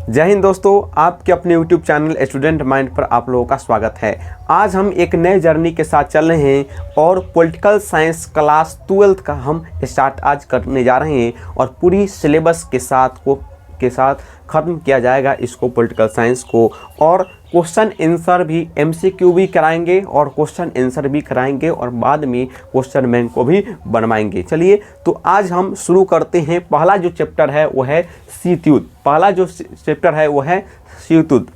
जय हिंद दोस्तों, आपके अपने YouTube चैनल स्टूडेंट माइंड पर आप लोगों का स्वागत है। आज हम एक नए जर्नी के साथ चल रहे हैं और पॉलिटिकल साइंस क्लास 12 का हम स्टार्ट आज करने जा रहे हैं और पूरी सिलेबस के साथ ख़त्म किया जाएगा इसको, पॉलिटिकल साइंस को। और क्वेश्चन आंसर भी MCQ भी कराएंगे और क्वेश्चन आंसर भी कराएंगे और बाद में क्वेश्चन बैंक को भी बनवाएंगे। चलिए तो आज हम शुरू करते हैं। पहला जो चैप्टर है वो है शीत युद्ध। पहला जो चैप्टर है वो है शीत युद्ध।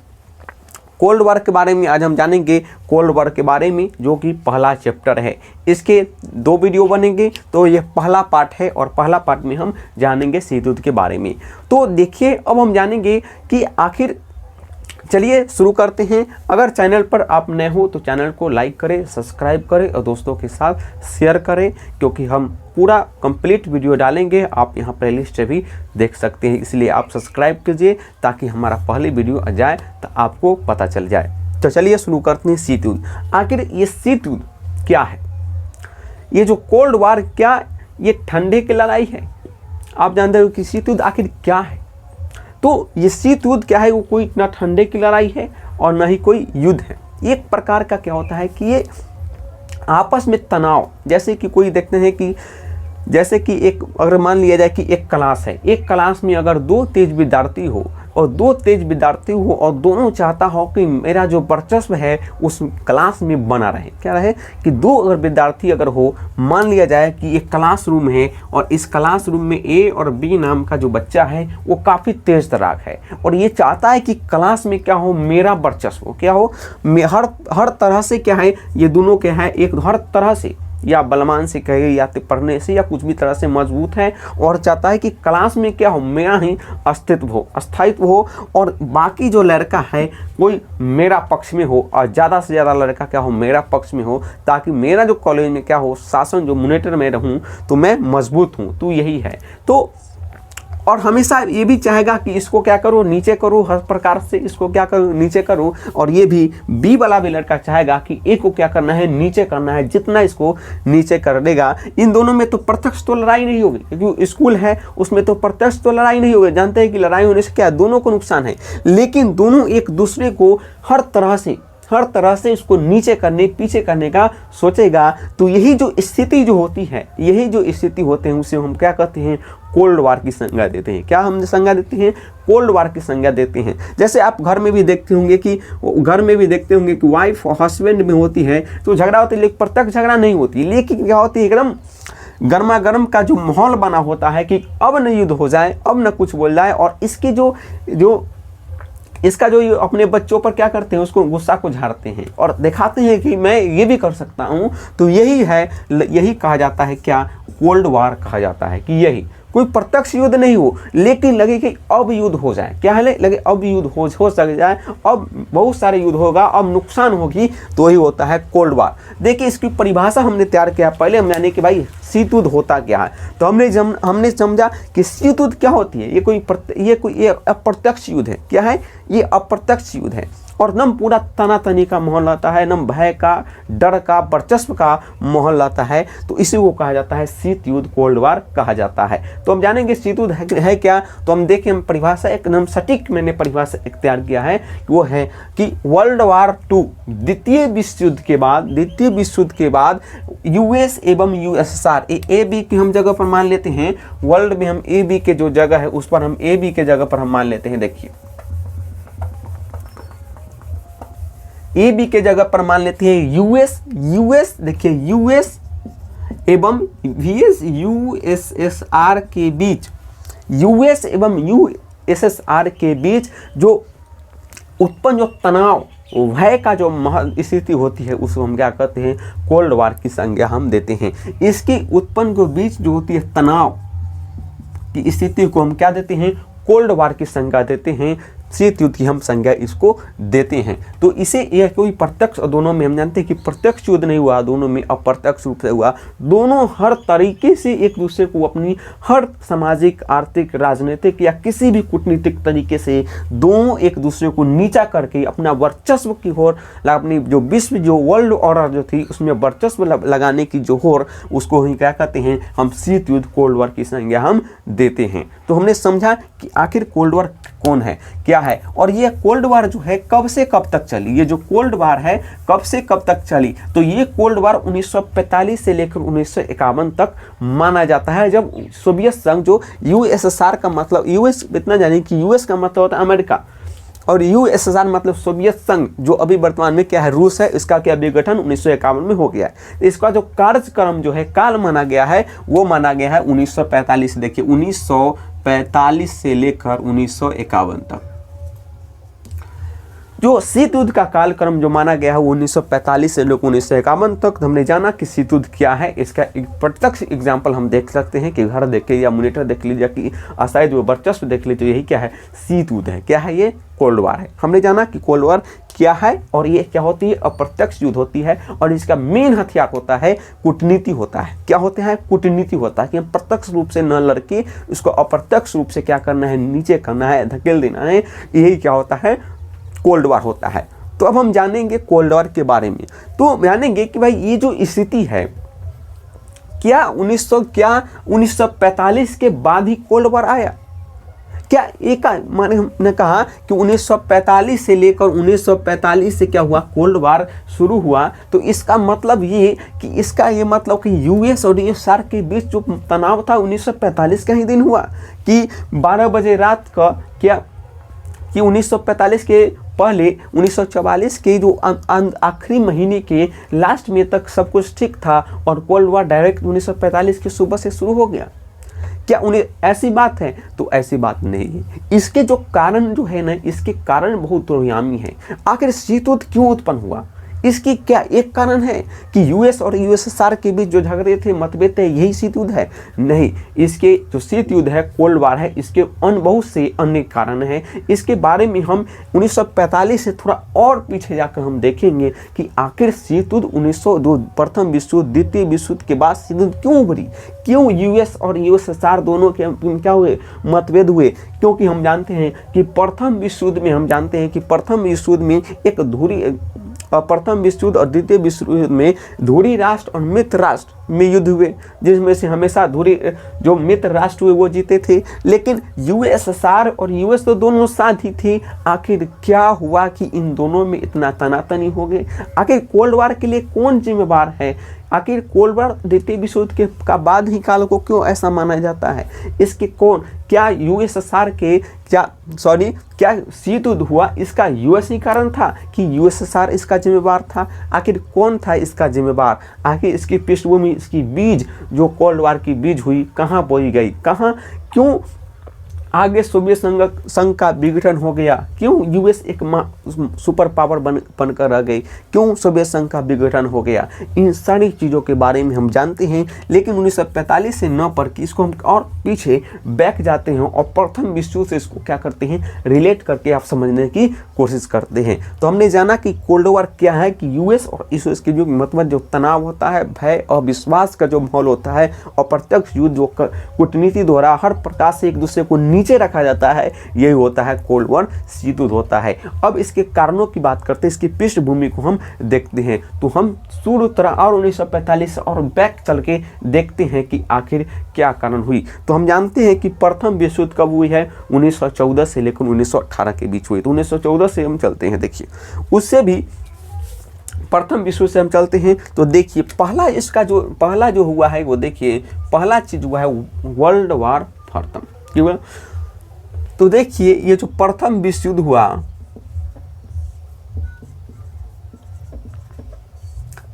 कोल्ड वॉर के बारे में आज हम जानेंगे, कोल्ड वॉर के बारे में, जो कि पहला चैप्टर है। इसके 2 वीडियो बनेंगे, तो ये पहला पार्ट है और पहला पार्ट में हम जानेंगे शीत युद्ध के बारे में। तो देखिए अब हम जानेंगे कि आखिर, चलिए शुरू करते हैं। अगर चैनल पर आप नए हो तो चैनल को लाइक करें, सब्सक्राइब करें और दोस्तों के साथ शेयर करें, क्योंकि हम पूरा कंप्लीट वीडियो डालेंगे। आप यहाँ प्लेलिस्ट भी देख सकते हैं, इसलिए आप सब्सक्राइब कीजिए ताकि हमारा पहले वीडियो आ जाए तो आपको पता चल जाए। तो चलिए शुरू करते हैं शीत युद्ध। आखिर ये शीत युद्ध क्या है? ये जो कोल्ड वॉर, क्या ये ठंडे की लड़ाई है? आप जानते हो कि शीत युद्ध आखिर क्या है? तो ये शीत युद्ध क्या है? वो कोई ना ठंडे की लड़ाई है और ना ही कोई युद्ध है। एक प्रकार का क्या होता है कि ये आपस में तनाव, जैसे कि कोई देखते हैं कि जैसे कि एक, अगर मान लिया जाए कि एक क्लास है, एक क्लास में अगर 2 तेज विद्यार्थी हो और 2 तेज विद्यार्थी हो और दोनों चाहता हो कि मेरा जो वर्चस्व है उस क्लास में बना रहे। क्या रहे कि 2 अगर विद्यार्थी अगर हो, मान लिया जाए कि एक क्लासरूम है और इस क्लासरूम में A और B नाम का जो बच्चा है वो काफ़ी तेज तराक है और ये चाहता है कि क्लास में क्या हो, मेरा वर्चस्व हो, क्या हो, हर तरह से क्या है, ये दोनों क्या है, एक हर तरह से या बलवान से कहे या पढ़ने से या कुछ भी तरह से मजबूत है और चाहता है कि क्लास में क्या हो, मेरा ही स्थायित्व हो और बाकी जो लड़का है कोई मेरा पक्ष में हो और ज़्यादा से ज़्यादा लड़का क्या हो, मेरा पक्ष में हो, ताकि मेरा जो कॉलेज में क्या हो, शासन जो मॉनिटर में रहूँ तो मैं मजबूत हूँ। तो यही है। तो और हमेशा ये भी चाहेगा कि इसको क्या करो, नीचे करो, हर प्रकार से इसको क्या करो, नीचे करो। और ये भी B वाला भी लड़का चाहेगा कि A को क्या करना है, नीचे करना है। जितना इसको नीचे कर देगा, इन दोनों में तो प्रत्यक्ष तो लड़ाई नहीं होगी, क्योंकि स्कूल है उसमें तो प्रत्यक्ष तो लड़ाई नहीं होगी। जानते हैं कि लड़ाई होने से क्या, दोनों को नुकसान है, लेकिन दोनों एक दूसरे को हर तरह से इसको नीचे करने, पीछे करने का सोचेगा। तो यही जो स्थिति जो होती है, यही जो स्थिति होते हैं, उसे हम क्या कहते हैं, कोल्ड वॉर की संज्ञा देते हैं। क्या हम संज्ञा देते हैं? कोल्ड वॉर की संज्ञा देते हैं। जैसे आप घर में भी देखते होंगे कि वाइफ और हस्बैंड में होती है तो झगड़ा होती है, लेकिन प्रत्यक्ष झगड़ा नहीं होती, लेकिन क्या होती है, एकदम गर्मा गर्म का जो माहौल बना होता है कि अब न युद्ध हो जाए, अब न कुछ बोल जाए। और इसकी इसका जो अपने बच्चों पर क्या करते हैं, उसको गुस्सा को झाड़ते हैं और दिखाते हैं कि मैं ये भी कर सकता हूँ। तो यही कहा जाता है, क्या, कोल्ड वॉर कहा जाता है। कि यही कोई प्रत्यक्ष युद्ध नहीं हो, लेकिन लगे कि अब युद्ध हो जाए, क्या है, लगे अब युद्ध हो सक जाए, अब बहुत सारे युद्ध होगा, अब नुकसान होगी, तो ही होता है कोल्ड वॉर। देखिए इसकी परिभाषा हमने तैयार किया। पहले हम जाने कि भाई शीत युद्ध होता क्या है। तो हमने समझा कि शीत युद्ध क्या होती है। ये अप्रत्यक्ष युद्ध है। क्या है? ये अप्रत्यक्ष युद्ध है और नम पूरा तनातनी का माहौल रहता है, नम भय का, डर का, वर्चस्व का माहौल रहता है। तो इसी को कहा जाता है शीत युद्ध, कोल्ड वॉर कहा जाता है। तो हम जानेंगे शीत युद्ध है क्या। तो हम देखें, हम परिभाषा एकदम सटीक मैंने परिभाषा तैयार किया है। वो है कि वर्ल्ड वॉर 2, द्वितीय विश्व युद्ध के बाद US एवं USSR, AB की हम जगह पर मान लेते हैं, वर्ल्ड में हम AB के जो जगह है उस पर हम AB के जगह पर हम मान लेते हैं। देखिए AB के जगह पर मान लेते हैं US, देखिए US एवं USSR के बीच, US एवं USSR के बीच जो उत्पन्न जो तनाव, भय का जो स्थिति होती है, उसको हम क्या कहते हैं, कोल्ड वॉर की संज्ञा हम देते हैं। इसकी उत्पन्न के बीच जो होती है तनाव की स्थिति को हम क्या देते हैं, कोल्ड वॉर की संज्ञा देते हैं। शीत युद्ध की हम संज्ञा इसको देते हैं। तो इसे यह कोई प्रत्यक्ष, और दोनों में हम जानते हैं कि प्रत्यक्ष युद्ध नहीं हुआ, दोनों में अप्रत्यक्ष रूप से हुआ। दोनों हर तरीके से एक दूसरे को अपनी हर सामाजिक, आर्थिक, राजनीतिक या किसी भी कूटनीतिक तरीके से दोनों एक दूसरे को नीचा करके अपना वर्चस्व की ओर, अपनी जो विश्व जो वर्ल्ड ऑर्डर जो थी उसमें वर्चस्व लगाने की जो ओर, उसको ही क्या कहते हैं, हम शीत युद्ध, कोल्ड वॉर की संज्ञा हम देते हैं। तो हमने समझा कि आखिर कोल्ड वॉर कौन है, क्या है और ये कोल्ड वार जो है कब से कब तक चली, ये जो कोल्ड वार है कब से कब तक चली, तो ये कोल्ड वार 1945 से लेकर 1951 तक माना जाता है, जब सोवियत संघ जो यूएसएसआर का मतलब यूएस इतना जानिए कि यूएस का मतलब होता है अमेरिका और यूएसएसआर मतलब सोवियत संघ जो अभी वर्तमान में क्या है रूस है, इसका क्या विघटन 1951 में हो गया है। इसका जो कार्यक्रम जो है काल माना गया है वो माना गया है 1945। देखिए 1945 से लेकर 1951 तक जो शीत युद्ध का कालक्रम जो माना गया है वो 1945 से लेकर 1951 तक। हमने जाना कि शीत युद्ध क्या है, इसका एक प्रत्यक्ष एग्जाम्पल हम देख सकते हैं कि घर देख या मॉनिटर देख लीजिए कि अशायद वो वर्चस्व देख लीजिए, यही क्या है शीत युद्ध है। क्या है ये कोल्ड वार है। हमने जाना कि कोल्ड वार क्या है और ये क्या होती है अप्रत्यक्ष युद्ध होती है और इसका मेन हथियार होता है कूटनीति होता है। क्या होता है कूटनीति होता है कि हम प्रत्यक्ष रूप से न लड़के इसको अप्रत्यक्ष रूप से क्या करना है नीचे करना है धकेल देना है, यही क्या होता है कोल्ड वार होता है। तो अब हम जानेंगे कोल्ड वार के बारे में, तो जानेंगे कि भाई ये जो स्थिति है क्या 1945 के बाद ही कोल्ड वार आया, क्या एक माने हमने कहा कि 1945 से लेकर 1945 से क्या हुआ कोल्ड वार शुरू हुआ, तो इसका मतलब ये कि इसका ये मतलब कि यूएस और यूएसआर के बीच जो तनाव था 1945 का ही दिन हुआ कि 12 बजे रात का क्या कि 1945 के पहले 1944 के जो आखिरी महीने के लास्ट में तक सब कुछ ठीक था और कोल्ड वार डायरेक्ट 1945 के सुबह से शुरू हो गया। क्या उन्हें ऐसी बात है, तो ऐसी बात नहीं है। इसके जो कारण जो है ना, इसके कारण बहुत दुर्यामी है। आखिर शीत युद्ध क्यों उत्पन्न हुआ, इसकी क्या एक कारण है कि यूएस और यूएसएसआर के बीच जो झगड़े थे मतभेद थे यही शीत युद्ध है, नहीं। इसके जो शीत युद्ध है कोल्ड वार है, इसके बहुत से अन्य कारण हैं। इसके बारे में हम 1945 से थोड़ा और पीछे जाकर हम देखेंगे कि आखिर शीत युद्ध 1902 प्रथम विश्व युद्ध द्वितीय विश्व युद्ध के बाद शीत युद्ध क्यों उभरी, क्यों यूएस और यूएसएसआर दोनों के क्या हुए मतभेद हुए। क्योंकि हम जानते हैं कि प्रथम विश्व युद्ध में हम जानते हैं कि प्रथम विश्व युद्ध में एक धुरी प्रथम विश्व युद्ध और द्वितीय विश्व युद्ध में धुरी राष्ट्र और मित्र राष्ट्र में युद्ध हुए, जिसमें से हमेशा धुरी जो मित्र राष्ट्र हुए वो जीते थे, लेकिन यूएसएसआर और यूएस तो दोनों साथ ही थे। आखिर क्या हुआ कि इन दोनों में इतना तनातनी हो गए, आखिर कोल्ड वार के लिए कौन जिम्मेवार है, आखिर कोल्ड वार द्वितीय विश्व युद्ध के का बाद ही काल को क्यों ऐसा माना जाता है, इसके कौन क्या यूएसएसआर के क्या शीत युद्ध हुआ इसका यूएस ही कारण था कि यूएसएसआर इसका जिम्मेवार था, आखिर कौन था इसका जिम्मेवार, आखिर इसकी पृष्ठभूमि इसकी बीज जो कोल्ड वार की बीज हुई कहाँ बोई गई, कहाँ क्यों आगे सोवियत संघ का विघटन हो गया, क्यों यूएस एक सुपर पावर बनकर रह गई, क्यों सोवियत संघ का विघटन हो गया, इन सारी चीज़ों के बारे में हम जानते हैं। लेकिन 1945 से न पढ़ के इसको हम और पीछे बैक जाते हैं और प्रथम विश्व युद्ध से इसको क्या करते हैं रिलेट करके आप समझने की कोशिश करते हैं। तो हमने जाना कि कोल्ड वार क्या है कि यूएस और यूएस के जो मतलब जो तनाव होता है, भय और विश्वास का जो माहौल होता है और प्रत्यक्ष युद्ध जो कूटनीति द्वारा हर प्रकार से एक दूसरे को नीचे रखा जाता है, यही होता है कोल्ड वार शीत युद्ध होता है। अब इसके कारणों की बात करते हैं, इसकी पृष्ठभूमि को हम देखते हैं, तो हम शुरू तरह और 1945 और बैक चल के देखते हैं कि आखिर क्या कारण हुई। तो हम जानते हैं कि प्रथम विश्व युद्ध कब हुई है, 1914 से लेकर 1918 के बीच हुई। तो 1914 से हम चलते हैं, देखिए उससे भी प्रथम विश्व से हम चलते हैं तो देखिए पहला जो हुआ है वो देखिए पहला चीज हुआ है वर्ल्ड वार प्रथम, क्यों। तो देखिए ये जो प्रथम विश्व युद्ध हुआ,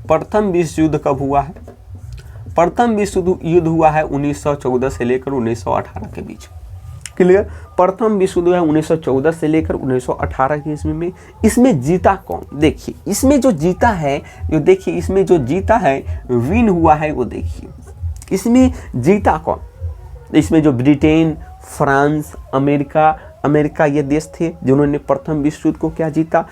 प्रथम विश्व युद्ध कब हुआ है, प्रथम विश्व युद्ध हुआ है 1914 से लेकर 1918 के बीच, क्लियर। प्रथम विश्व युद्ध है 1914 से लेकर 1918 की ईस्वी में। इसमें जीता कौन, देखिए इसमें जो जीता है, जो देखिए इसमें जो जीता है विन हुआ है वो देखिए इसमें जीता कौन, इसमें जो ब्रिटेन, फ्रांस, अमेरिका ये देश थे जिन्होंने प्रथम विश्व युद्ध को क्या जीता।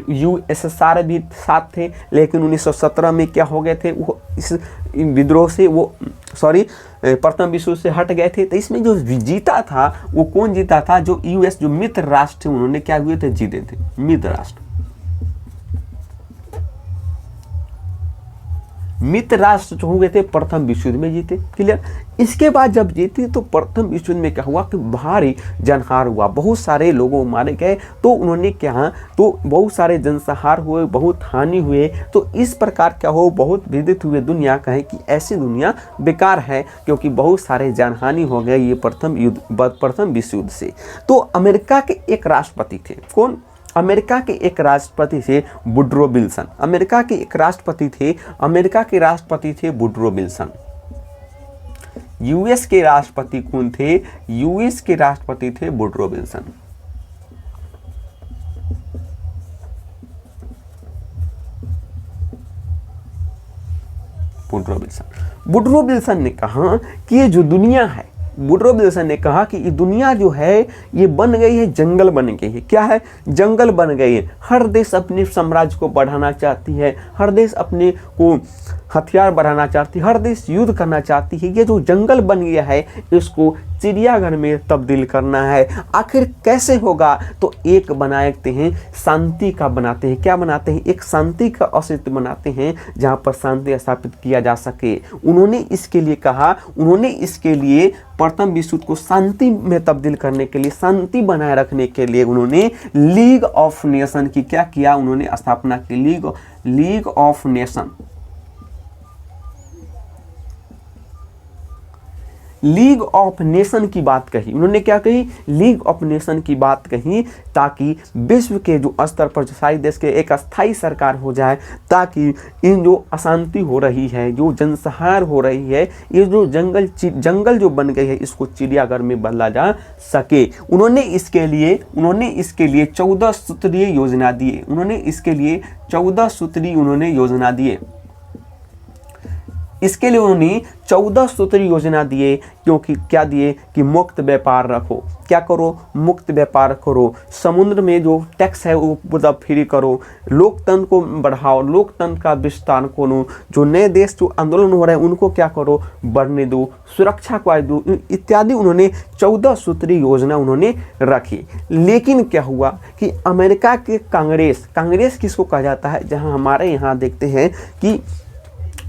यूएसएसआर भी साथ थे, लेकिन 1917 में क्या हो गए थे वो इस विद्रोह से प्रथम विश्व युद्ध से हट गए थे। तो इसमें जो जीता था वो कौन जीता था, जो यूएस जो मित्र राष्ट्र थे उन्होंने क्या हुए थे जीते थे, मित्र राष्ट्र। मित्र राष्ट्र जो हुए थे प्रथम विश्व युद्ध में जीते। क्लियर। इसके बाद जब जीते तो प्रथम विश्व युद्ध में क्या हुआ कि भारी जनहार हुआ, बहुत सारे लोगों मारे गए। तो उन्होंने क्या, तो बहुत सारे जनसंहार हुए, बहुत हानि हुए। तो इस प्रकार क्या हो, बहुत विदित हुए दुनिया कहे कि ऐसी दुनिया बेकार है, क्योंकि बहुत सारे जानहानि हो गए ये प्रथम विश्व युद्ध से। तो अमेरिका के एक राष्ट्रपति थे, कौन? अमेरिका के एक राष्ट्रपति थे वुडरो विल्सन। अमेरिका के एक राष्ट्रपति थे, अमेरिका के राष्ट्रपति थे वुडरो विल्सन। यूएस के राष्ट्रपति कौन थे? यूएस के राष्ट्रपति थे वुडरो विल्सन। वुडरो विल्सन ने कहा कि ये जो दुनिया है, वुडरो विल्सन ने कहा कि ये दुनिया जो है ये बन गई है, जंगल बन गई है। क्या है? जंगल बन गई है। हर देश अपने साम्राज्य को बढ़ाना चाहती है, हर देश अपने को हथियार बढ़ाना चाहती है, हर देश युद्ध करना चाहती है। ये जो जंगल बन गया है इसको चिड़ियाघर में तब्दील करना है। आखिर कैसे होगा? तो एक बनाते हैं, शांति का बनाते हैं। क्या बनाते हैं? एक शांति का अस्तित्व बनाते हैं जहाँ पर शांति स्थापित किया जा सके। उन्होंने इसके लिए कहा, उन्होंने इसके लिए प्रथम विश्व युद्ध को शांति में तब्दील करने के लिए, शांति बनाए रखने के लिए उन्होंने लीग ऑफ नेशन की क्या किया? उन्होंने स्थापना की league of nation. League of nation की बात कही उन्होंने। क्या कही? लीग ऑफ नेशन की बात कही, ताकि विश्व के जो स्तर पर जो सारे देश के एक अस्थायी सरकार हो जाए, ताकि इन जो अशांति हो रही है, जो जनसंहार हो रही है, ये जो जंगल जो बन गई है, इसको चिड़ियाघर में बदला जा सके। उन्होंने इसके लिए 14 सूत्रीय योजना दिए। उन्होंने इसके लिए 14 सूत्रीय योजना दिए। इसके लिए उन्होंने 14 सूत्री योजना दिए, क्योंकि क्या दिए कि मुक्त व्यापार रखो। क्या करो? मुक्त व्यापार करो। समुद्र में जो टैक्स है वो पूरा फ्री करो। लोकतंत्र को बढ़ाओ, लोकतंत्र का विस्तार करो। जो नए देश जो आंदोलन हो रहे हैं उनको क्या करो? बढ़ने दो। सुरक्षा को दो, इत्यादि उन्होंने 14 सूत्री योजना उन्होंने रखी। लेकिन क्या हुआ कि अमेरिका के कांग्रेस किसको कहा जाता है? जहां हमारे यहाँ देखते हैं कि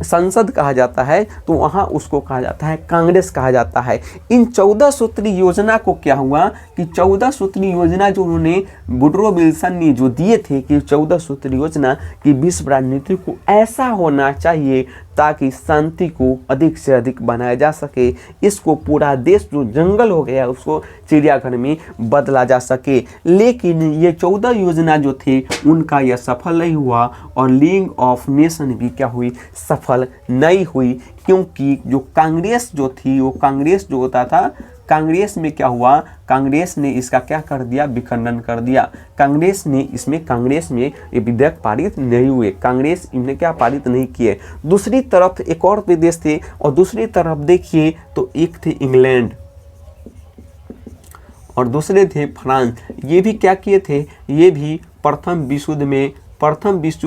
संसद कहा जाता है, तो वहाँ उसको कहा जाता है कांग्रेस कहा जाता है। इन 14 सूत्री योजना को क्या हुआ कि 14 सूत्री योजना जो उन्होंने वुडरो विल्सन ने जो दिए थे कि 14 सूत्री योजना की विश्व राजनीति को ऐसा होना चाहिए ताकि शांति को अधिक से अधिक बनाया जा सके। इसको पूरा देश जो जंगल हो गया उसको चिड़ियाघर में बदला जा सके। लेकिन ये 14 योजना जो थे उनका यह सफल नहीं हुआ और लीग ऑफ नेशन भी क्या हुई? सफल नहीं हुई, क्योंकि जो कांग्रेस जो थी, वो कांग्रेस जो होता था, कांग्रेस में क्या हुआ? कांग्रेस ने इसका क्या कर दिया? विखंडन कर दिया। कांग्रेस में ये विधेयक पारित नहीं हुए। कांग्रेस इन्हें क्या पारित नहीं किए। दूसरी तरफ एक और देश थे, और दूसरी तरफ देखिए तो एक थे इंग्लैंड और दूसरे थे फ्रांस। ये भी क्या किए थे? ये भी प्रथम विश्व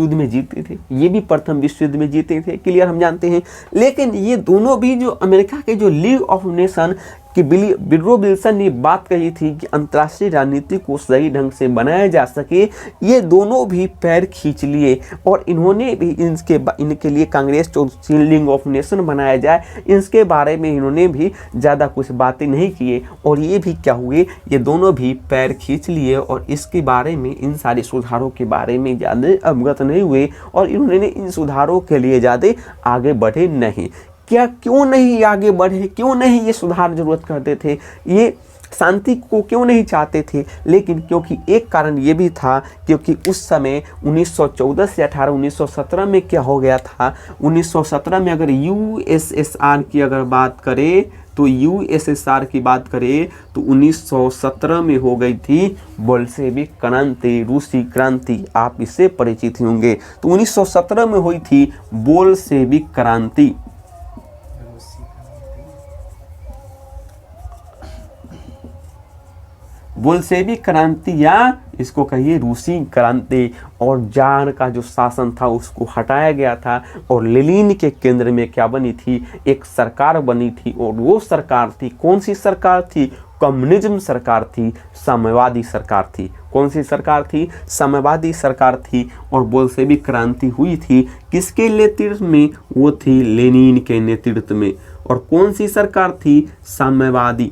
युद्ध में जीते थे। ये भी प्रथम विश्व युद्ध में जीते थे। क्लियर, हम जानते हैं। लेकिन ये दोनों भी जो अमेरिका के जो लीग ऑफ नेशन कि वुडरो विल्सन ने बात कही थी कि अंतर्राष्ट्रीय राजनीति को सही ढंग से बनाया जा सके, ये दोनों भी पैर खींच लिए। और इन्होंने भी इनके लिए कांग्रेस जो लीग ऑफ नेशन बनाया जाए, इसके बारे में इन्होंने भी ज़्यादा कुछ बातें नहीं किए। और ये भी क्या हुए? ये दोनों भी पैर खींच लिए और इसके बारे में, इन सारे सुधारों के बारे में ज़्यादा अवगत नहीं हुए और इन्होंने इन सुधारों के लिए ज़्यादा आगे बढ़े नहीं। क्या क्यों नहीं आगे बढ़े? क्यों नहीं ये सुधार जरूरत करते थे? ये शांति को क्यों नहीं चाहते थे? लेकिन क्योंकि एक कारण ये भी था, क्योंकि उस समय 1914 से 1917 में क्या हो गया था? 1917 में अगर यूएसएसआर की अगर बात करें तो यूएसएसआर की बात करें तो 1917 में हो गई थी बोल्शेविक क्रांति, रूसी क्रांति। आप इससे परिचित होंगे। तो 1917 में हुई थी बोल्शेविक क्रांति। बोल्शेविक क्रांति या इसको कहिए रूसी क्रांति। और जार का जो शासन था उसको हटाया गया था और लेनिन के केंद्र में क्या बनी थी? एक सरकार बनी थी। और वो सरकार थी, कौन सी सरकार थी? कम्युनिज्म सरकार थी, साम्यवादी सरकार थी। कौन सी सरकार थी? साम्यवादी सरकार थी। और बोल्शेविक क्रांति हुई थी किसके नेतृत्व में? वो थी लेनिन के नेतृत्व में। और कौन सी सरकार थी? साम्यवादी।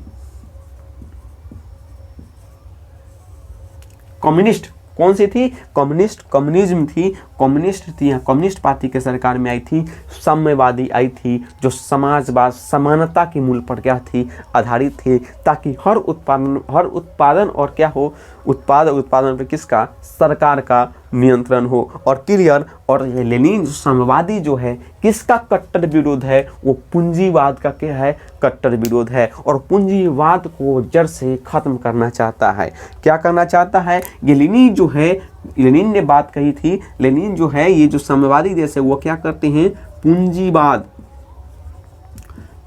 कम्युनिस्ट कौन सी थी? कम्युनिस्ट, कम्युनिज्म थी, कम्युनिस्ट थी, कम्युनिस्ट पार्टी के सरकार में आई थी। साम्यवादी आई थी जो समाजवाद, समानता के मूल पर क्या थी? आधारित थी, ताकि हर उत्पादन और क्या हो? उत्पादन पर किसका? सरकार का नियंत्रण हो। और क्लियर। और ये लेनिन साम्यवादी जो है किसका कट्टर विरोध है? वो पूंजीवाद का क्या है? कट्टर विरोध है। और पूंजीवाद को जड़ से खत्म करना चाहता है। क्या करना चाहता है? ये लेनिन जो है, लेनिन ने बात कही थी, लेनिन जो है ये जो साम्यवादी देश है वो क्या करते हैं?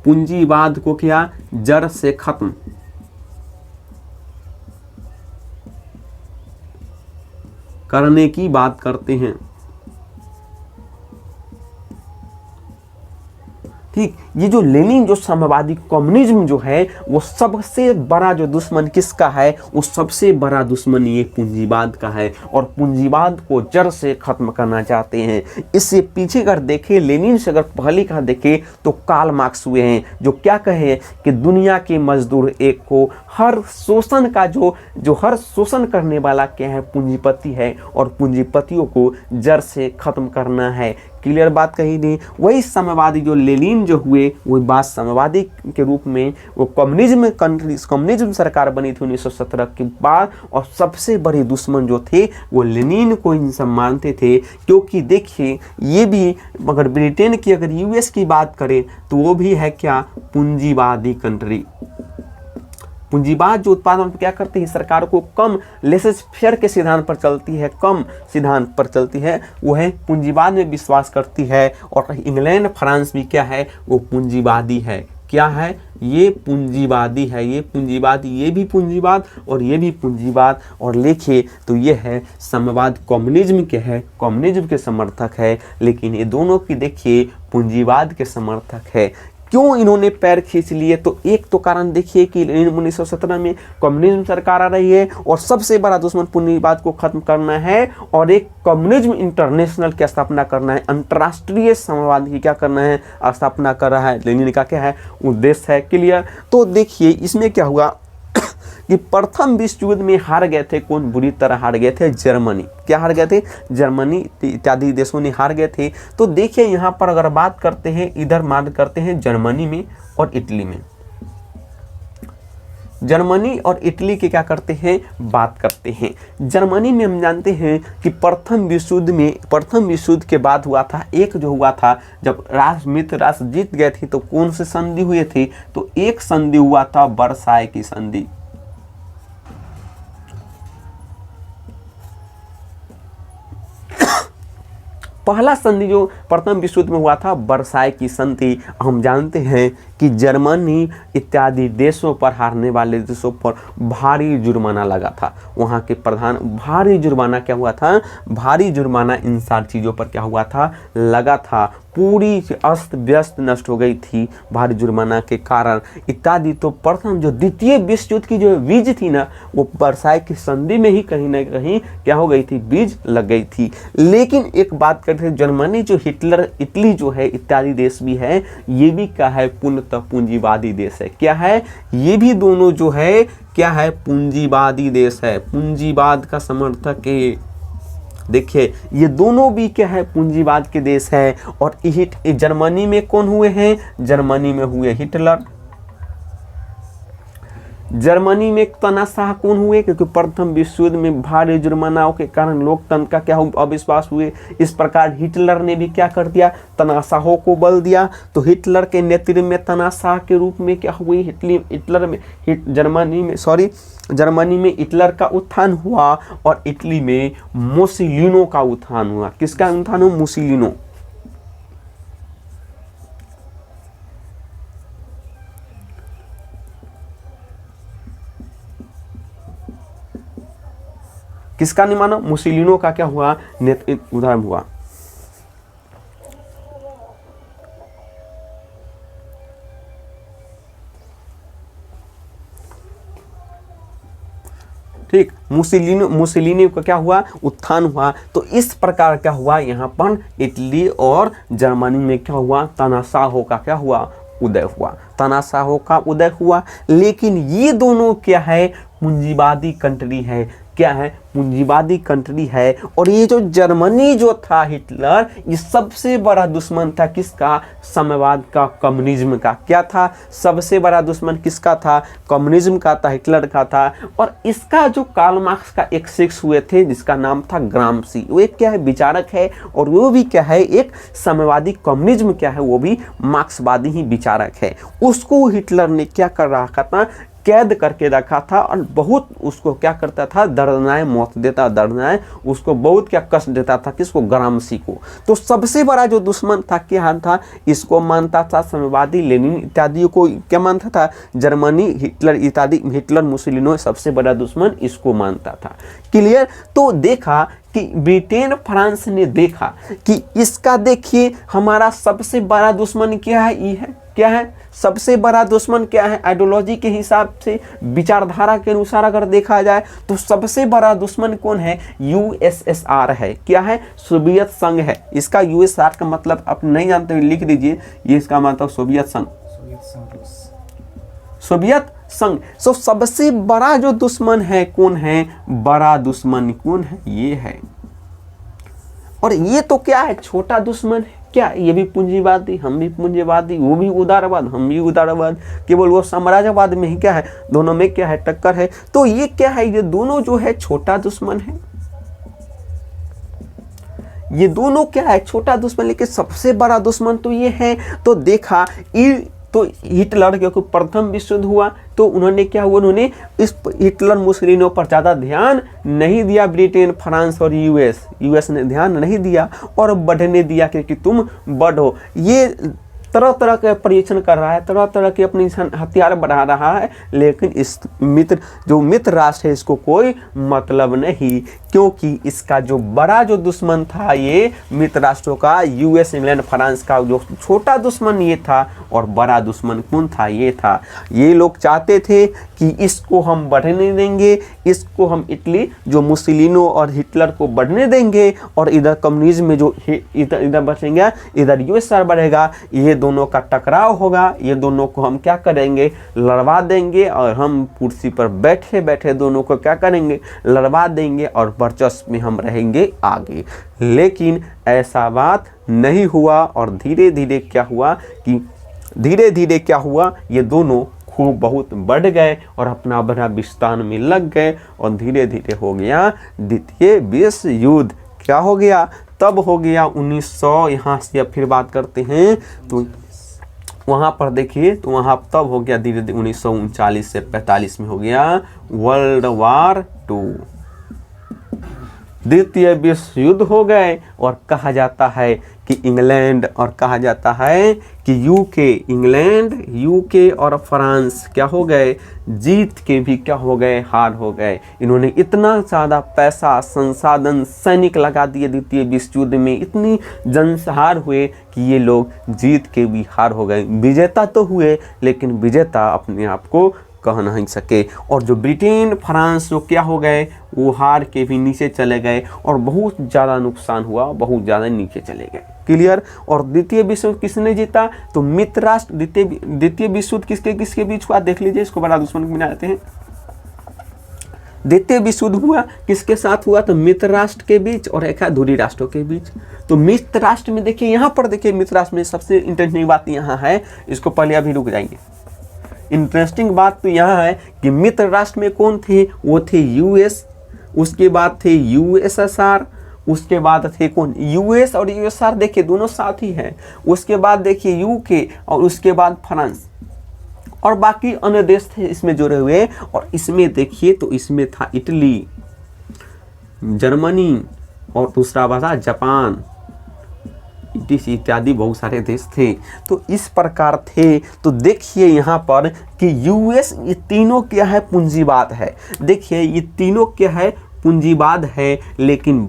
पूंजीवाद को क्या? जड़ से खत्म करने की बात करते हैं। ठीक, ये जो लेनिन जो साम्यवादी कम्युनिज्म जो है वो सबसे बड़ा जो दुश्मन किसका है? वो सबसे बड़ा दुश्मन ये पूंजीवाद का है। और पूंजीवाद को जड़ से खत्म करना चाहते हैं। इससे पीछे अगर देखें, लेनिन से अगर पहले का देखें तो कार्ल मार्क्स हुए हैं जो क्या कहे कि दुनिया के मजदूर एक को हर शोषण का जो हर शोषण करने वाला क्या है? पूंजीपति है। और पूंजीपतियों को जड़ से खत्म करना है। क्लियर बात कही थी। वही साम्यवादी जो लेनिन जो हुए वो बात साम्यवादी के रूप में वो कम्युनिज्म सरकार बनी थी 1917 के बाद। और सबसे बड़े दुश्मन जो थे वो लेनिन को इन सब मानते थे। क्योंकि देखिए ये भी अगर ब्रिटेन की, अगर यूएस की बात करें तो वो भी है क्या? पूंजीवादी कंट्री। पूंजीवाद जो उत्पादन क्या करती है? सरकार को कम लेसेस फेयर के सिद्धांत पर चलती है, कम सिद्धांत पर चलती है, वो है पूंजीवाद में विश्वास करती है। और इंग्लैंड, फ्रांस भी क्या है? वो पूंजीवादी है। क्या है? ये पूंजीवादी है। ये पूंजीवाद, ये भी पूंजीवाद और ये भी पूंजीवाद। और लिखिए तो ये है साम्यवाद कम्युनिज्म के है, कम्युनिज्म के समर्थक है। लेकिन ये दोनों की देखिए पूंजीवाद के समर्थक है। क्यों इन्होंने पैर खींच लिए? तो एक तो कारण देखिए कि 1917 में कम्युनिज्म सरकार आ रही है और सबसे बड़ा दुश्मन पूंजीवाद को खत्म करना है। और एक कम्युनिज्म इंटरनेशनल की स्थापना करना है, अंतर्राष्ट्रीय साम्यवाद की क्या करना है? स्थापना कर रहा है। लेनिन का क्या है? उद्देश्य है। क्लियर। तो देखिए इसमें क्या हुआ कि प्रथम विश्व युद्ध में हार गए थे कौन? बुरी तरह हार गए थे जर्मनी। क्या हार गए थे? जर्मनी इत्यादि देशों ने हार गए थे। तो देखिए यहाँ पर अगर बात करते हैं, इधर बात करते हैं जर्मनी में और इटली में। जर्मनी और इटली के क्या करते हैं? बात करते हैं। जर्मनी में हम जानते हैं कि प्रथम विश्व युद्ध के बाद हुआ था, एक जो हुआ था जब मित्र राष्ट्र जीत गए थे तो कौन से संधि हुए थे? तो एक संधि हुआ था वर्साय की संधि। पहला संधि जो प्रथम विश्व युद्ध में हुआ था वर्साय की संधि। हम जानते हैं कि जर्मनी इत्यादि देशों पर, हारने वाले देशों पर भारी जुर्माना लगा था। वहाँ के प्रधान भारी जुर्माना क्या हुआ था? भारी जुर्माना इन सारी चीज़ों पर क्या हुआ था? लगा था। पूरी अस्त व्यस्त नष्ट हो गई थी भारी जुर्माना के कारण इत्यादि। तो प्रथम जो द्वितीय विश्व युद्ध की जो बीज थी ना, वो वर्साय की संधि में ही कहीं ना कहीं क्या हो गई थी? बीज लग गई थी। लेकिन एक बात करते हैं, जर्मनी जो हिटलर, इटली जो है इत्यादि देश भी है, ये भी क्या है? पूर्णतः पूंजीवादी देश है। क्या है? ये भी दोनों जो है क्या है? पूंजीवादी देश है, पूंजीवाद का समर्थक है। देखिए ये दोनों भी क्या है? पूंजीवाद के देश है। और जर्मनी में कौन हुए हैं? जर्मनी में हुए हिटलर। जर्मनी में तानाशाह कौन हुए? क्योंकि प्रथम विश्व युद्ध में भारी जुर्मानाओं के कारण लोकतंत्र का क्या अविश्वास हुए। इस प्रकार हिटलर ने भी क्या कर दिया? तानाशाहों को बल दिया। तो हिटलर के नेतृत्व में तानाशाह के रूप में क्या हुई? जर्मनी में हिटलर का उत्थान हुआ। और इटली में मुसोलिनी का उत्थान हुआ। किसका उत्थान हुआ? मुसोलिनी। किसका नहीं माना? मुसोलिनी का क्या हुआ? उदाहरण हुआ। ठीक। मुसोलिनी का क्या हुआ, उत्थान हुआ। तो इस प्रकार क्या हुआ, यहाँ पर इटली और जर्मनी में क्या हुआ, तानाशाह का क्या हुआ, उदय हुआ, तानाशाह का उदय हुआ। लेकिन ये दोनों क्या है, पूंजीवादी कंट्री है, क्या है, पूंजीवादी कंट्री है। और ये जो जर्मनी जो था हिटलर, ये सबसे बड़ा दुश्मन था किसका, साम्यवाद का, कम्युनिज्म का। क्या था, सबसे बड़ा दुश्मन किसका था, कम्युनिज्म का था, हिटलर का था। और इसका जो कार्ल मार्क्स का एक शिष्य हुए थे जिसका नाम था ग्राम्सी, वो एक क्या है, विचारक है, और वो भी क्या है, एक साम्यवादी, कम्युनिज्म क्या है, वो भी मार्क्सवादी ही विचारक है। उसको हिटलर ने क्या कर रखा था, कैद करके रखा था, और बहुत उसको क्या करता था, दर्दनाक मौत देता, दर्दनाक उसको बहुत क्या कष्ट देता था, किसको, ग्राम्सी को। तो सबसे बड़ा जो दुश्मन था क्या था, इसको मानता था साम्यवादी, लेनिन इत्यादि को क्या मानता था, जर्मनी, हिटलर इत्यादि, हिटलर मुसोलिनी सबसे बड़ा दुश्मन इसको मानता था। क्लियर। तो देखा कि ब्रिटेन, फ्रांस ने देखा कि इसका, देखिए हमारा सबसे बड़ा दुश्मन क्या है, ये है, क्या है, सबसे बड़ा दुश्मन क्या है, आइडियोलॉजी के हिसाब से, विचारधारा के अनुसार अगर देखा जाए तो सबसे बड़ा दुश्मन कौन है, यूएसएसआर है, क्या है, सोवियत संघ है। इसका यूएसआर का मतलब आप नहीं जानते हुए लिख दीजिए, ये इसका मतलब सोवियत संघ, सोवियत संघ। तो सबसे बड़ा जो दुश्मन है कौन है, बड़ा दुश्मन कौन है, ये है। और ये तो क्या है, छोटा दुश्मन है, क्या, ये भी पूंजीवादी, हम भी पूंजीवादी, वो भी उदारवाद, हम भी उदारवाद, केवल वो साम्राज्यवाद में ही क्या है, दोनों में क्या है, टक्कर है। तो ये क्या है, ये दोनों जो है छोटा दुश्मन है, ये दोनों क्या है, छोटा दुश्मन, लेकिन सबसे बड़ा दुश्मन तो ये है। तो देखा तो हिटलर क्योंकि प्रथम विश्व युद्ध हुआ तो उन्होंने क्या हुआ, उन्होंने इस हिटलर मुसोलिनी पर ज़्यादा ध्यान नहीं दिया। ब्रिटेन, फ्रांस और यूएस ने ध्यान नहीं दिया और बढ़ने दिया कि तुम बढ़ो। ये तरह तरह के परीक्षण कर रहा है, तरह तरह के अपनी हथियार बढ़ा रहा है, लेकिन इस मित्र राष्ट्र है इसको कोई मतलब नहीं, क्योंकि इसका जो बड़ा जो दुश्मन था ये मित्र राष्ट्रों का, यूएस, इंग्लैंड, फ्रांस का, जो छोटा दुश्मन ये था और बड़ा दुश्मन कौन था, ये था। ये लोग चाहते थे कि इसको हम बढ़ने देंगे, इसको हम इटली जो मुसोलिनी और हिटलर को बढ़ने देंगे, और इधर कम्युनिज्म में जो इधर बचेंगे, इधर यूएसआर बढ़ेगा, ये दोनों का टकराव होगा, ये दोनों को हम क्या करेंगे, लड़वा देंगे, और हम कुर्सी पर बैठे बैठे दोनों को क्या करेंगे, लड़वा देंगे, और वर्चस्व में हम रहेंगे आगे। लेकिन ऐसा बात नहीं हुआ, और धीरे धीरे क्या हुआ, ये दोनों खूब बहुत बढ़ गए और अपना अपना विस्तार में लग गए, और धीरे धीरे हो गया द्वितीय विश्व युद्ध। क्या हो गया, तब हो गया 1900, यहाँ से अब फिर बात करते हैं तो वहाँ पर देखिए, तो वहाँ तब हो गया धीरे धीरे 1939 से 45 में हो गया वर्ल्ड वार 2, द्वितीय विश्व युद्ध हो गए। और कहा जाता है कि इंग्लैंड, और कहा जाता है कि यूके, इंग्लैंड, यूके और फ्रांस क्या हो गए, जीत के भी क्या हो गए, हार हो गए। इन्होंने इतना ज़्यादा पैसा, संसाधन, सैनिक लगा दिए द्वितीय विश्व युद्ध में, इतनी जनसहार हुए कि ये लोग जीत के भी हार हो गए। विजेता तो हुए, लेकिन विजेता अपने आप को कह नहीं सके। और जो ब्रिटेन, फ्रांस जो क्या हो गए, वो हार के भी नीचे चले गए, और बहुत ज़्यादा नुकसान हुआ, बहुत ज़्यादा नीचे चले गए। क्लियर। और द्वितीय विश्व युद्ध किसने जीता, तो मित्र राष्ट्र। द्वितीय विश्व युद्ध किसके किसके बीच हुआ, देख लीजिए, इसको बड़ा दुश्मन बनाते हैं। द्वितीय विश्व युद्ध हुआ किसके साथ हुआ, तो मित्र राष्ट्र के बीच और एक धुरी राष्ट्रों के बीच। तो मित्र राष्ट्र में देखिए, यहाँ पर देखिए, मित्र राष्ट्र में सबसे इंटरेस्टिंग बात यहाँ है, इसको पहले अभी रुक जाएंगे। इंटरेस्टिंग बात तो यहाँ है कि मित्र राष्ट्र में कौन थे, वो थे यूएस, उसके बाद थे यूएसएसआर, उसके बाद थे कौन, यूएस और यूएसआर, देखिए दोनों साथ ही हैं। उसके बाद देखिए यूके, और उसके बाद फ्रांस, और बाकी अन्य देश थे इसमें जुड़े हुए। और इसमें देखिए तो इसमें था इटली, जर्मनी, और दूसरा था जापान, इत्यादि बहुत सारे देश थे। तो इस प्रकार थे। तो देखिए यहाँ पर कि यूएस, ये तीनों क्या है, पूंजीवाद है। देखिए ये तीनों क्या है, पूंजीवाद है, लेकिन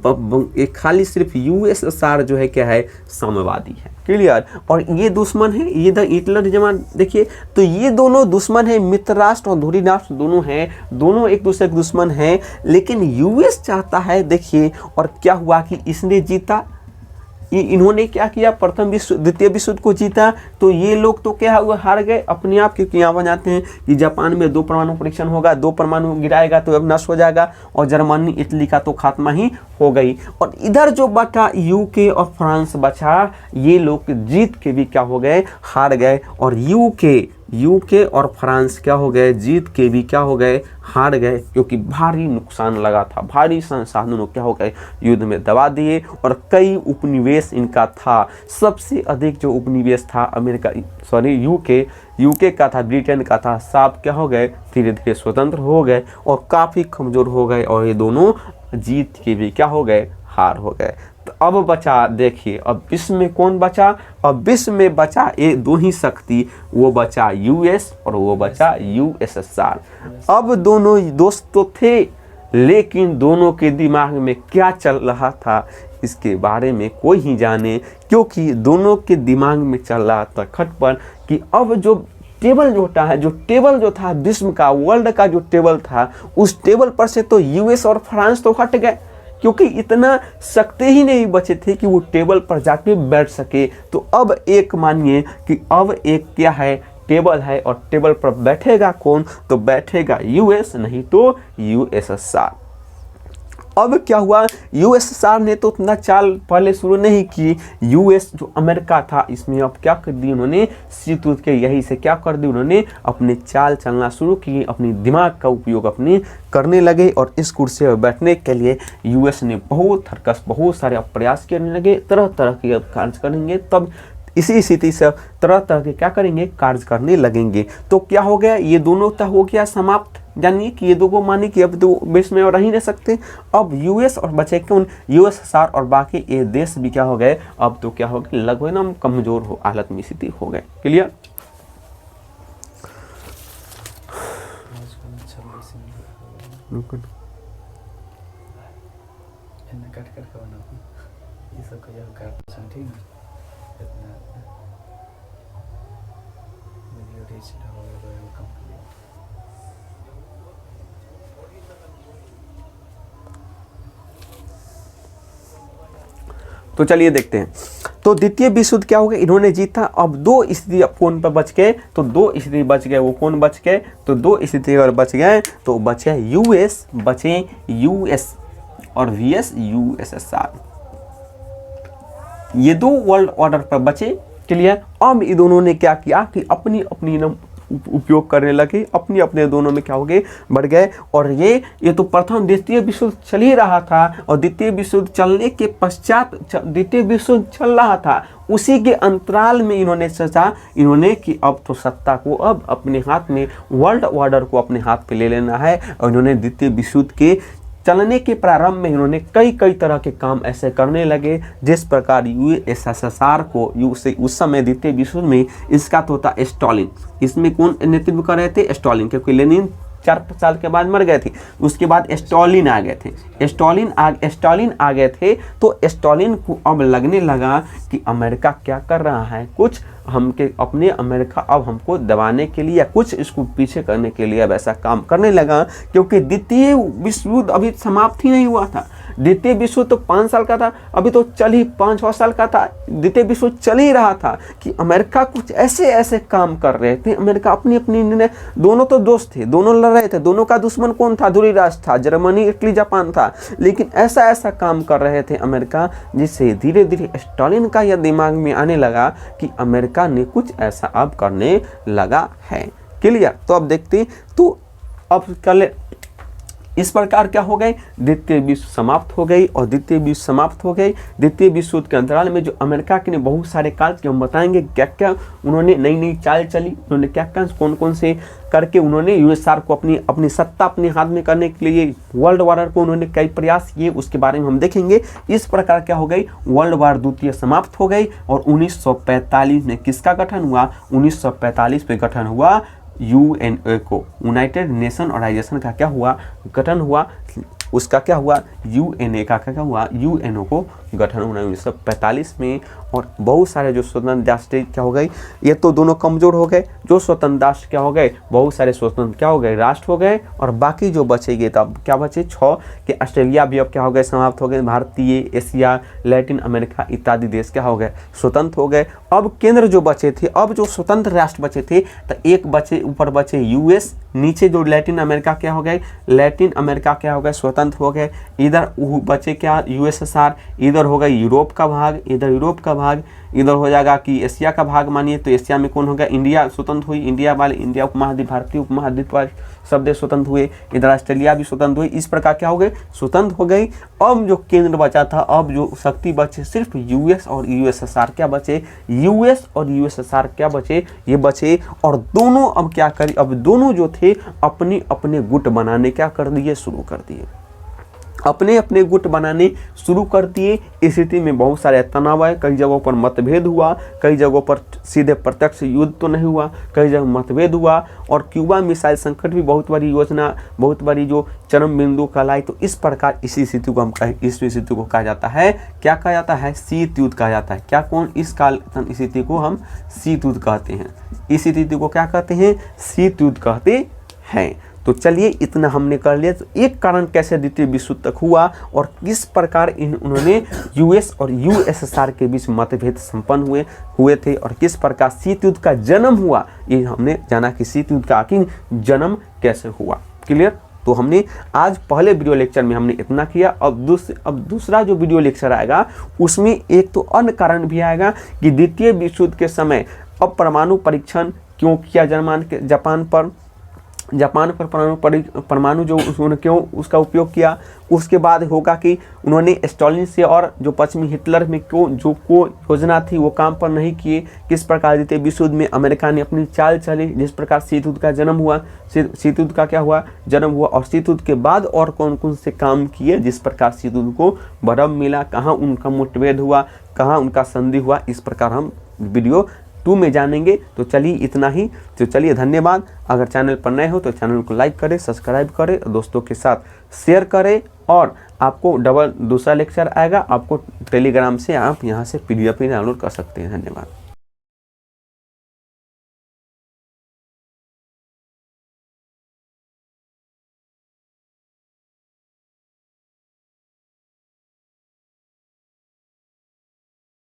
एक खाली सिर्फ यूएसएसआर जो है क्या है, साम्यवादी है। क्लियर। और ये दुश्मन है, ये द हिटलर जमान देखिए, तो ये दोनों दुश्मन है, मित्र राष्ट्र और धुरी राष्ट्र दोनों हैं, दोनों एक दूसरे के दुश्मन हैं। लेकिन यूएस चाहता है, देखिए, और क्या हुआ कि इसने जीता, इन्होंने क्या किया, प्रथम विश्व द्वितीय विश्व युद्ध को जीता, तो ये लोग तो क्या हुआ, हार गए अपने आप, क्योंकि यहाँ बनाते हैं कि जापान में 2 परमाणु परीक्षण होगा, 2 परमाणु गिराएगा तो अब नष्ट हो जाएगा, और जर्मनी इटली का तो खात्मा ही हो गई। और इधर जो बचा यूके और फ्रांस बचा, ये लोग जीत के भी क्या हो गए, हार गए। और यूके और फ्रांस क्या हो गए, जीत के भी क्या हो गए, हार गए, क्योंकि भारी नुकसान लगा था, भारी संसाधनों क्या हो गए, युद्ध में दबा दिए। और कई उपनिवेश इनका था, सबसे अधिक जो उपनिवेश था यूके का था, ब्रिटेन का था, सब क्या हो गए, धीरे धीरे स्वतंत्र हो गए और काफ़ी कमज़ोर हो गए। और ये दोनों जीत के भी क्या हो गए, हार हो गए। तो अब बचा, देखिए, अब विश्व में कौन बचा, अब विश्व में बचा ये 2 ही शक्ति, वो बचा यूएस और वो बचा यूएसएसआर। अब दोनों दोस्त तो थे, लेकिन दोनों के दिमाग में क्या चल रहा था, इसके बारे में कोई ही जाने, क्योंकि दोनों के दिमाग में चल रहा था खटपट कि अब जो टेबल जो था विश्व का, वर्ल्ड का जो टेबल था, उस टेबल पर से तो यूएस और फ्रांस तो हट गए, क्योंकि इतना सकते ही नहीं बचे थे कि वो टेबल पर जाके बैठ सके। तो अब एक मानिए कि अब एक क्या है, टेबल है, और टेबल पर बैठेगा कौन, तो बैठेगा यूएस, नहीं तो यूएसएसआर। अब क्या हुआ, यूएसएसआर ने तो उतना चाल पहले शुरू नहीं की, यूएस जो अमेरिका था, इसमें अब क्या कर दी उन्होंने, शीत युद्ध के यही से क्या कर दी, उन्होंने अपनी चाल चलना शुरू की, अपनी दिमाग का उपयोग अपने करने लगे। और इस कुर्सी पर बैठने के लिए यूएस ने बहुत सारे प्रयास करने लगे, तरह तरह के कार्य करेंगे, तब इसी स्थिति से तरह तरह के क्या करेंगे, कार्य करने लगेंगे। तो क्या हो गया, ये दोनों तो हो गया समाप्त, जानिए कि ये दो को माने कि अब दो विश्व में और रह ही नहीं सकते। अब यूएस और बचे कौन, यूएसएसआर और बाकी ये देश भी क्या हो गए, अब तो क्या हो गए, लगभग ना कमजोर हो हालत में स्थिति हो गए। क्लियर। तो चलिए देखते हैं। तो द्वितीय विश्व युद्ध क्या हो गया, इन्होंने जीता। अब 2 स्थिति फोन पर बच गए, तो 2 स्थिति बच गए, वो कौन बच गए, तो 2 स्थिति अगर बच गए तो बचे यूएस, बचे यूएस और वीएस यूएसएसआर, ये 2 वर्ल्ड ऑर्डर पर बचे। क्लियर। अब इन दोनों ने क्या किया कि अपनी अपनी उपयोग करने लगे, अपने अपने दोनों में क्या हो गए, बढ़ गए। और ये तो प्रथम द्वितीय विश्व युद्ध चल ही रहा था, और द्वितीय विश्व युद्ध चलने के पश्चात द्वितीय विश्व युद्ध चल रहा था, उसी के अंतराल में इन्होंने सोचा कि अब तो सत्ता को अब अपने हाथ में, वर्ल्ड ऑर्डर को अपने हाथ पे ले लेना है। और इन्होंने द्वितीय विश्व युद्ध के चलने के प्रारंभ में इन्होंने कई तरह के काम ऐसे करने लगे, जिस प्रकार यूएसएसआर को उस समय द्वितीय विश्व में इसका तो था स्टालिन, इसमें कौन नेतृत्व कर रहे थे, स्टालिन, क्योंकि लेनिन 4 साल के बाद मर गए थे। उसके बाद स्टालिन आ गए थे, स्टालिन आ गए थे। तो स्टालिन को अब लगने लगा कि अमेरिका क्या कर रहा है, कुछ अपने अमेरिका अब हमको दबाने के लिए या कुछ इसको पीछे करने के लिए अब ऐसा काम करने लगा, क्योंकि द्वितीय विश्व युद्ध अभी समाप्त ही नहीं हुआ था। द्वितीय विश्व युद्ध तो 5 साल का था, अभी तो चल ही 5-6 साल का था, द्वितीय विश्व युद्ध चल ही रहा था कि अमेरिका कुछ ऐसे काम कर रहे थे। अमेरिका अपनी निर्णय, दोनों तो दोस्त थे, दोनों लड़ रहे थे, दोनों का दुश्मन कौन था, ध्रुवीय राष्ट्र था, जर्मनी, इटली, जापान था, लेकिन ऐसा काम कर रहे थे अमेरिका, जिससे धीरे धीरे स्टालिन का यह दिमाग में आने लगा कि अमेरिका ने कुछ ऐसा अब करने लगा है। क्लियर। तो अब देखते, तो अब कल इस प्रकार क्या हो गए, द्वितीय विश्व समाप्त हो गई। और द्वितीय विश्व समाप्त हो गई, द्वितीय विश्व युद्ध के अंतराल में जो अमेरिका के ने बहुत सारे कार्य किए, हम बताएंगे क्या क्या उन्होंने नई चाल चली, उन्होंने क्या कौन से करके उन्होंने यूएसआर को अपनी सत्ता अपने हाथ में करने के लिए, वर्ल्ड वॉर को उन्होंने कई प्रयास किए, उसके बारे में हम देखेंगे। इस प्रकार क्या हो गई, वर्ल्ड वॉर द्वितीय समाप्त हो गई। और 1945 में किसका गठन हुआ, 1945 में गठन हुआ यूएनओ को, यूनाइटेड नेशन ऑर्गेनाइजेशन का क्या हुआ, गठन हुआ। उसका क्या हुआ, यूएनए का क्या हुआ, यूएनओ को गठन हुआ 1945 में। और बहुत सारे जो स्वतंत्र राष्ट्र क्या हो गए, ये तो दोनों कमज़ोर हो गए, जो स्वतंत्र राष्ट्र क्या हो गए, बहुत सारे स्वतंत्र क्या हो गए, राष्ट्र हो गए। और बाकी जो बचेंगे तब क्या बचे 6 कि ऑस्ट्रेलिया भी अब क्या हो गए, समाप्त हो गए। भारतीय, एशिया, लैटिन अमेरिका इत्यादि देश क्या हो गए, स्वतंत्र हो गए। अब केंद्र जो बचे थे, अब जो स्वतंत्र राष्ट्र बचे थे, तो एक बचे, ऊपर बचे यूएस, नीचे जो लैटिन अमेरिका क्या हो गए, लैटिन अमेरिका क्या हो गए, स्वतंत्र हो गए। इधर बचे क्या, यूएसएसआर, इधर हो गए यूरोप का भाग, इधर यूरोप का भाग, इधर हो जाएगा कि एशिया का भाग मानिए, तो एशिया में कौन हो गया, इंडिया स्वतंत्र हुई, इंडिया वाले, इंडिया उपमहाद्वीप, भारतीय उपमहाद्वीप वाले सब देश स्वतंत्र हुए। इधर ऑस्ट्रेलिया भी स्वतंत्र हुई। इस प्रकार क्या हो गए, स्वतंत्र हो गई। अब जो केंद्र बचा था, अब जो शक्ति बचे सिर्फ यूएस और यूएसएसआर क्या बचे, यूएस और यूएसएसआर क्या बचे, ये बचे। और दोनों अब क्या करें, अब दोनों जो थे अपने अपने गुट बनाने क्या कर दिए, शुरू कर दिए, अपने अपने गुट बनाने शुरू कर दिए। इस स्थिति में बहुत सारे तनाव है, कई जगहों पर मतभेद हुआ, कई जगहों पर सीधे प्रत्यक्ष युद्ध तो नहीं हुआ, कई जगह मतभेद हुआ। और क्यूबा मिसाइल संकट भी बहुत बड़ी योजना, बहुत बड़ी जो चरम बिंदु कहलाई। तो इस प्रकार इसी स्थिति को हम इस स्थिति को कहा जाता है, क्या कहा जाता है, शीत युद्ध कहा जाता है। क्या कौन, इस काल स्थिति को हम शीत युद्ध कहते हैं। इस स्थिति को क्या कहते हैं, शीत युद्ध कहते हैं। तो चलिए इतना हमने कर लिया। तो एक कारण कैसे द्वितीय विश्व तक हुआ और किस प्रकार उन्होंने यूएस और यूएसएसआर के बीच मतभेद संपन्न हुए थे और किस प्रकार शीत युद्ध का जन्म हुआ, ये हमने जाना कि शीत युद्ध का आखिर जन्म कैसे हुआ। क्लियर। तो हमने आज पहले वीडियो लेक्चर में हमने इतना किया। अब दूसरा जो वीडियो लेक्चर आएगा उसमें एक तो अन्य कारण भी आएगा कि द्वितीय विश्व युद्ध के समय अब परमाणु परीक्षण क्यों किया जापान पर परमाणु जो उन्होंने क्यों उसका उपयोग किया। उसके बाद होगा कि उन्होंने स्टालिन से और जो पश्चिमी हिटलर में क्यों जो को योजना थी वो काम पर नहीं किए। किस प्रकार द्वितीय विश्व युद्ध में अमेरिका ने अपनी चाल चली, जिस प्रकार शीत युद्ध का जन्म हुआ, शीत युद्ध का क्या हुआ, जन्म हुआ। और शीत युद्ध के बाद और कौन कौन से काम किए, जिस प्रकार शीत युद्ध को बढ़ावा मिला, कहाँ उनका मुठभेद हुआ, कहाँ उनका संधि हुआ। इस प्रकार हम वीडियो 2 में जानेंगे। तो चलिए इतना ही। तो चलिए धन्यवाद। अगर चैनल पर नए हो तो चैनल को लाइक करें, सब्सक्राइब करें, दोस्तों के साथ शेयर करें। और आपको दूसरा लेक्चर आएगा, आपको टेलीग्राम से आप यहाँ से PDF डाउनलोड कर सकते हैं। धन्यवाद।